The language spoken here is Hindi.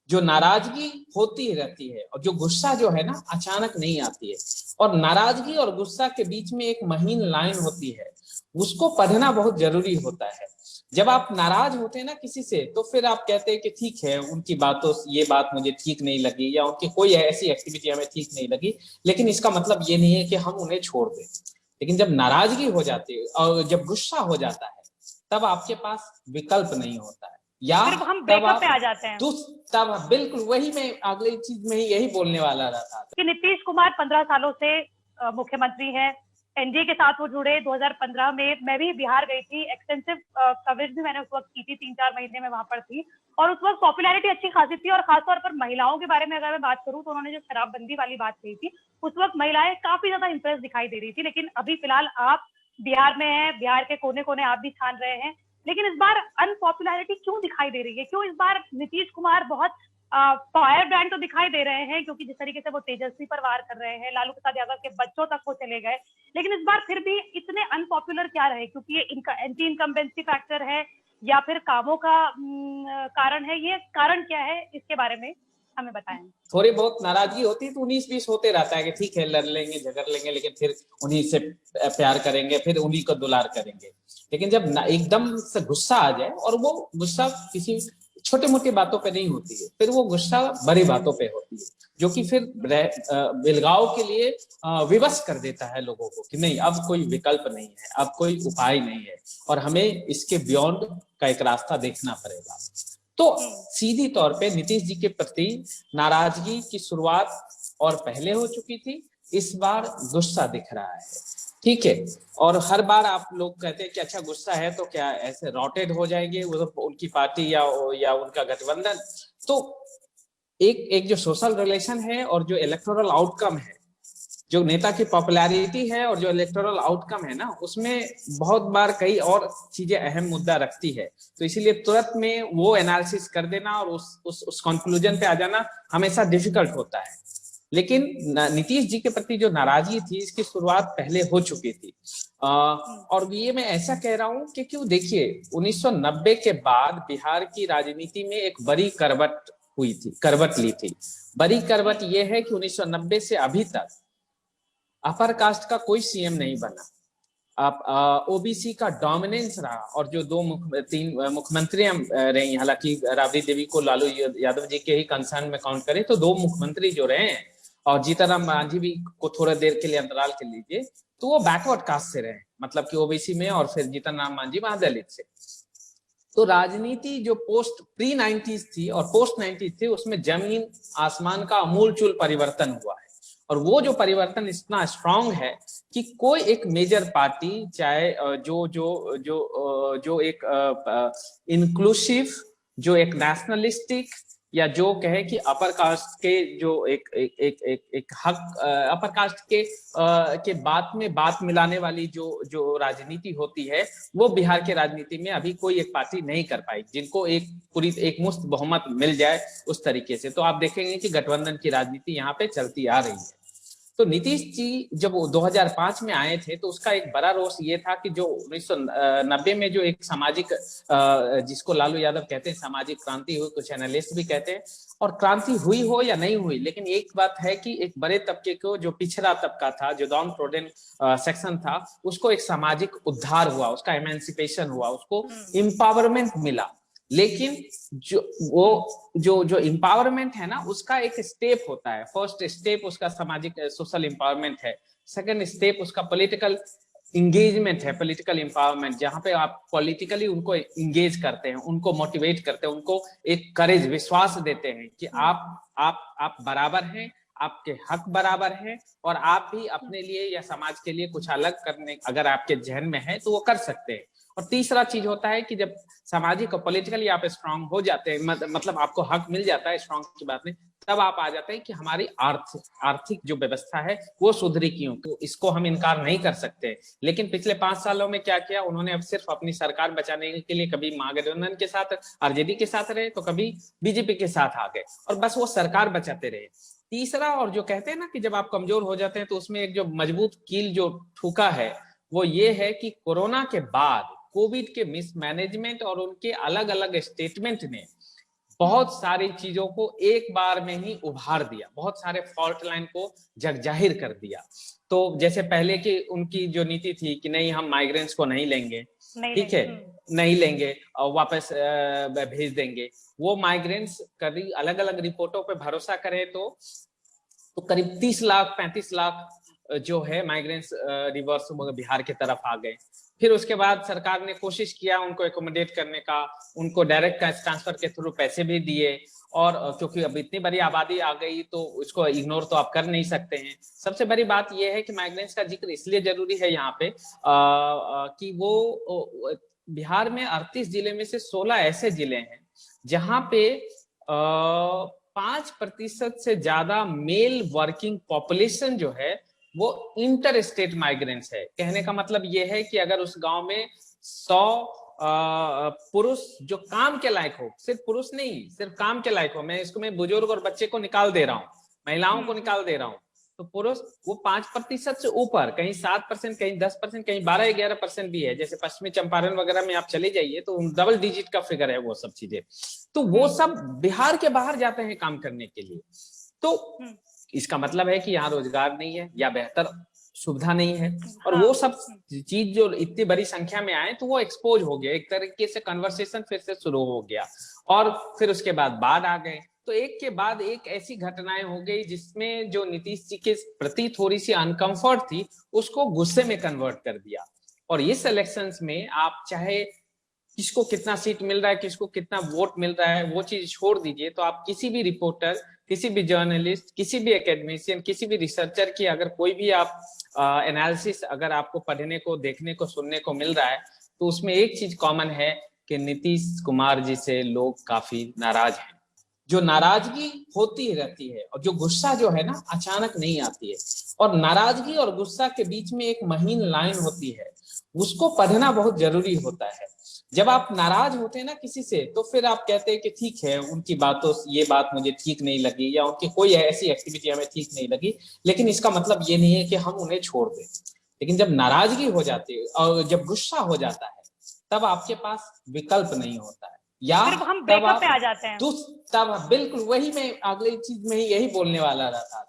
जो नाराजगी होती रहती है और जो गुस्सा जो है ना अचानक नहीं आती है, और नाराजगी और गुस्सा के बीच में एक महीन लाइन होती है, उसको पढ़ना बहुत जरूरी होता है। जब आप नाराज होते हैं ना किसी से, तो फिर आप कहते हैं कि ठीक है, उनकी बातों ये बात मुझे ठीक नहीं लगी, या उनकी कोई ऐसी एक्टिविटी हमें ठीक नहीं लगी, लेकिन इसका मतलब ये नहीं है कि हम उन्हें छोड़ दें। लेकिन जब नाराजगी हो जाती है और जब गुस्सा हो जाता है, तब आपके पास विकल्प नहीं होता है, या फिर हम तब ब्रेकअप आप पे आ जाते हैं। तब बिल्कुल वही मैं अगली चीज में यही बोलने वाला था कि नीतीश कुमार 15 सालों से मुख्यमंत्री हैं, एनडीए के साथ वो जुड़े। 2015 में मैं भी बिहार गई थी, एक्सटेंसिव कवरेज भी मैंने उस वक्त की थी, 3-4 महीने में वहां पर थी, और उस वक्त पॉपुलैरिटी अच्छी खासी थी। और खासतौर पर महिलाओं के बारे में अगर मैं बात करूं, तो उन्होंने जो शराबबंदी वाली बात कही थी, उस वक्त महिलाएं काफी ज्यादा इंप्रेस दिखाई दे रही थी। लेकिन अभी फिलहाल आप बिहार में हैं, बिहार के कोने कोने आप भी छान रहे हैं, लेकिन इस बार अनपॉपुलैरिटी क्यों दिखाई दे रही है? क्यों इस बार नीतीश कुमार बहुत फायर ब्रांड तो दिखाई दे रहे हैं, क्योंकि जिस तरीके से वो तेजस्वी पर वार कर रहे हैं, लालू प्रसाद यादव के बच्चों तक वो चले गए, लेकिन इस बार फिर भी इतने अनपॉपुलर क्या रहे? क्योंकि ये इनका एंटी इनकम्बेंसी फैक्टर है, या फिर कामों का कारण है? ये कारण क्या है, इसके बारे में हमें बताएं। थोड़ी बहुत नाराजगी होती है तो 19-20 होते रहता है कि ठीक है, लड़ लेंगे झगड़ लेंगे, लेकिन फिर उन्हीं से प्यार करेंगे, फिर उन्हीं को दुलार करेंगे। लेकिन जब एकदम से गुस्सा आ जाए, और वो गुस्सा किसी छोटे मोटे बातों पे नहीं होती है, फिर वो गुस्सा बड़ी बातों पे होती है, जो कि फिर बिलगाव के लिए विवश कर देता है लोगों को कि नहीं, अब कोई विकल्प नहीं है, अब कोई उपाय नहीं है, और हमें इसके बियॉन्ड का एक रास्ता देखना पड़ेगा। तो सीधी तौर पे नीतीश जी के प्रति नाराजगी की शुरुआत और पहले हो चुकी थी, इस बार गुस्सा दिख रहा है, ठीक है। और हर बार आप लोग कहते हैं कि अच्छा गुस्सा है तो क्या ऐसे रॉटेड हो जाएंगे उनकी पार्टी या उनका गठबंधन। तो एक जो सोशल रिलेशन है और जो इलेक्टोरल आउटकम है, जो नेता की पॉपुलैरिटी है और जो इलेक्टोरल आउटकम है ना, उसमें बहुत बार कई और चीजें अहम मुद्दा रखती है। तो इसीलिए तुरंत में वो एनालिसिस कर देना और उस कंक्लूजन पे आ जाना हमेशा डिफिकल्ट होता है। लेकिन नीतीश जी के प्रति जो नाराजगी थी, इसकी शुरुआत पहले हो चुकी थी। और ये मैं ऐसा कह रहा हूं कि क्यों, देखिए 1990 के बाद बिहार की राजनीति में एक बड़ी करवट ली थी। बड़ी करवट ये है कि 1990 से अभी तक अपर कास्ट का कोई सीएम नहीं बना। आप ओबीसी का डोमिनेंस रहा, और जो तीन मुख्यमंत्री रही, हालांकि राबड़ी देवी को लालू यादव जी के ही कंसर्न में काउंट करें तो 2 मुख्यमंत्री जो रहे हैं, और जीतन मांझी भी को थोड़ा देर के लिए अंतराल के लीजिए, तो वो बैकवर्ड कास्ट से रहे, मतलब कि ओबीसी में, और फिर जीतन राम मांझी वहां दलित से। तो राजनीति जो पोस्ट प्री 90s थी और पोस्ट 90s थी, उसमें जमीन आसमान का अमूलचूल परिवर्तन हुआ है। और वो जो परिवर्तन इतना स्ट्रांग है कि कोई एक मेजर पार्टी, चाहे जो एक इंक्लूसिव, जो एक नेशनलिस्टिक, या जो कहे कि अपर कास्ट के जो एक हक, अपर कास्ट के बात मिलाने वाली जो राजनीति होती है, वो बिहार के राजनीति में अभी कोई एक पार्टी नहीं कर पाई, जिनको एक मुश्त बहुमत मिल जाए उस तरीके से। तो आप देखेंगे कि गठबंधन की राजनीति यहाँ पे चलती आ रही है। तो नीतीश जी जब 2005 में आए थे, तो उसका एक बड़ा रोष ये था कि जो 1990 में जो एक सामाजिक, जिसको लालू यादव कहते हैं सामाजिक क्रांति हुई, कुछ एनालिस्ट भी कहते हैं, और क्रांति हुई हो या नहीं हुई, लेकिन एक बात है कि एक बड़े तबके को, जो पिछड़ा तबका था, जो डाउन ट्रोडन सेक्शन था, उसको एक सामाजिक उद्धार हुआ, उसका एमेंसिपेशन हुआ, उसको एम्पावरमेंट मिला। लेकिन जो एम्पावरमेंट है ना, उसका एक स्टेप होता है। फर्स्ट स्टेप उसका सामाजिक सोशल एम्पावरमेंट है, सेकंड स्टेप उसका पॉलिटिकल इंगेजमेंट है, पॉलिटिकल एम्पावरमेंट, जहां पे आप पॉलिटिकली उनको इंगेज करते हैं, उनको मोटिवेट करते हैं, उनको एक करेज, विश्वास देते हैं कि आप बराबर हैं, आपके हक बराबर हैं, और आप भी अपने लिए या समाज के लिए कुछ अलग करने अगर आपके जहन में है तो वो कर सकते हैं। और तीसरा चीज होता है कि जब सामाजिक और पॉलिटिकली आप स्ट्रांग हो जाते हैं, मतलब आपको हक मिल जाता है, स्ट्रांग की बात नहीं, तब आप आ जाते हैं कि हमारी आर्थिक जो व्यवस्था है वो सुधरी क्यों, तो इसको हम इनकार नहीं कर सकते। लेकिन पिछले 5 सालों में क्या किया उन्होंने? अब सिर्फ अपनी सरकार बचाने के लिए कभी महागठबंधन के साथ, आरजेडी के साथ रहे, तो कभी बीजेपी के साथ आ गए, और बस वो सरकार बचाते रहे। तीसरा, और जो कहते हैं ना कि जब आप कमजोर हो जाते हैं तो उसमें एक जो मजबूत कील जो ठुका है, वो ये है कि कोरोना के बाद कोविड के मिसमैनेजमेंट और उनके अलग अलग स्टेटमेंट ने बहुत सारी चीजों को एक बार में ही उभार दिया, बहुत सारे फॉल्ट लाइन को जगजाहिर कर दिया। तो जैसे पहले की उनकी जो नीति थी कि नहीं हम माइग्रेंट्स को नहीं लेंगे, ठीक है, नहीं लेंगे और वापस भेज देंगे, वो माइग्रेंट्स कभी अलग अलग रिपोर्टों पे भरोसा करें तो करीब 30 लाख 35 लाख जो है माइग्रेंट्स रिवर्स बिहार की तरफ आ गए। फिर उसके बाद सरकार ने कोशिश किया उनको एकोमोडेट करने का, उनको डायरेक्ट कैश ट्रांसफर के थ्रू पैसे भी दिए, और क्योंकि अब इतनी बड़ी आबादी आ गई तो इसको इग्नोर तो आप कर नहीं सकते हैं। सबसे बड़ी बात यह है कि माइग्रेंट्स का जिक्र इसलिए जरूरी है यहाँ पे कि वो बिहार में 38 जिले में से 16 ऐसे जिले हैं जहां पे 5% से ज्यादा मेल वर्किंग पॉपुलेशन जो है वो इंटर स्टेट माइग्रेंट्स है। कहने का मतलब ये है कि अगर उस गांव में 100 पुरुष जो काम के लायक हो, सिर्फ पुरुष नहीं, सिर्फ काम के लायक हो, मैं बुजुर्ग और बच्चे को निकाल दे रहा हूँ, महिलाओं को निकाल दे रहा हूँ, तो पुरुष वो 5% से ऊपर, कहीं 7%, कहीं 10%, कहीं 12-11% भी है। जैसे पश्चिमी चंपारण वगैरह में आप चले जाइए तो डबल डिजिट का फिगर है वो सब चीजें। तो वो सब बिहार के बाहर जाते हैं काम करने के लिए। तो इसका मतलब है कि यहाँ रोजगार नहीं है या बेहतर सुविधा नहीं है, और वो सब चीज जो इतनी बड़ी संख्या में आए तो वो एक्सपोज हो गया, एक तरीके से कन्वर्सेशन फिर से शुरू हो गया। और फिर उसके बाद बाढ़ आ गए, तो एक के बाद एक ऐसी घटनाएं हो गई जिसमें जो नीतीश जी के प्रति थोड़ी सी अनकंफर्ट थी उसको गुस्से में कन्वर्ट कर दिया। और इस इलेक्शंस में आप चाहे किसको कितना सीट मिल रहा है, किसको कितना वोट मिल रहा है, वो चीज छोड़ दीजिए, तो आप किसी भी रिपोर्टर, किसी भी जर्नलिस्ट, किसी भी एकेडमिशियन, किसी भी रिसर्चर की अगर कोई भी आप एनालिसिस अगर आपको पढ़ने को, देखने को, सुनने को मिल रहा है, तो उसमें एक चीज कॉमन है कि नीतीश कुमार जी से लोग काफी नाराज हैं। जो नाराजगी होती रहती है और जो गुस्सा जो है ना अचानक नहीं आती है, और नाराजगी और गुस्सा के बीच में एक महीन लाइन होती है, उसको पढ़ना बहुत जरूरी होता है। जब आप नाराज होते हैं ना किसी से, तो फिर आप कहते हैं कि ठीक है उनकी बातों ये बात मुझे ठीक नहीं लगी, या उनकी कोई ऐसी एक्टिविटी हमें ठीक नहीं लगी, लेकिन इसका मतलब ये नहीं है कि हम उन्हें छोड़ दें। लेकिन जब नाराजगी हो जाती है और जब गुस्सा हो जाता है, तब आपके पास विकल्प नहीं होता है, या हम ब्रेकअप पे आ जाते हैं। तब बिल्कुल वही मैं अगली चीज में यही बोलने वाला था।